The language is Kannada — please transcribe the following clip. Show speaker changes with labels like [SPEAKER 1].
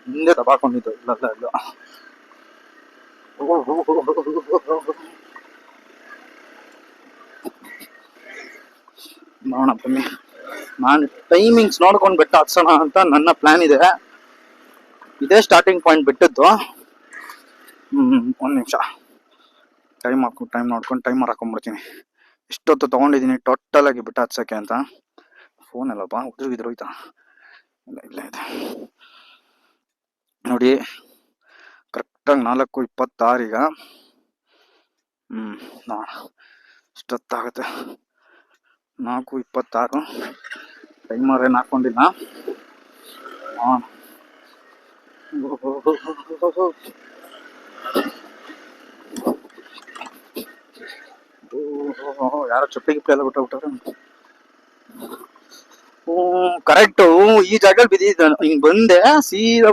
[SPEAKER 1] ಹಿಂದೆ ದಬಾಕೊಂಡಿದ್ದು ಇಲ್ಲ ಇಲ್ಲ. ನೋಡೋಣ ಬನ್ನಿ. ನಾನು ಟೈಮಿಂಗ್ಸ್ ನೋಡ್ಕೊಂಡು ಬೆಟ್ಟ ಹತ್ಸೋಣ ಅಂತ ನನ್ನ ಪ್ಲಾನ್ ಇದೆ. ಇದೇ ಸ್ಟಾರ್ಟಿಂಗ್ ಪಾಯಿಂಟ್ ಬಿಟ್ಟದ್ದು. ಒಂದು ನಿಮಿಷ ಟೈಮ್ ನೋಡ್ಕೊಂಡು ಟೈಮರ್ ಹಾಕೊಂಡ್ಬಿಡ್ತೀನಿ. ಎಷ್ಟೊತ್ತು ತೊಗೊಂಡಿದ್ದೀನಿ ಟೋಟಲ್ ಆಗಿ ಬೆಟ್ಟ ಹತ್ಸೋಕ್ಕೆ ಅಂತ. ಫೋನ್ ಎಲ್ಲಪ್ಪ ಉದ್ರಿಗಿದ್ರು ಹೋಯ್ತಾ? ಇಲ್ಲ ಇದೆ ನೋಡಿ, ಕರೆಕ್ಟಾಗಿ 4:26 ಈಗ. ನೋಡೋಣ ಎಷ್ಟೊತ್ತಾಗುತ್ತೆ. 4:26 ಟೈಮರ್ ಏನು ಹಾಕೊಂಡಿಲ್ಲ. ಯಾರೋ ಚಪ್ಪಲಿ ಗಿಪ್ಪಲಿ ಎಲ್ಲ ಬಿಟ್ಟವ್ರೆ. ಕರೆಕ್ಟು ಈ ಜಾಗದಲ್ಲಿ ಬಿದ್ದಿದ್ದ ಹಿಂಗ್ ಬಂದೆ ಸೀದಾ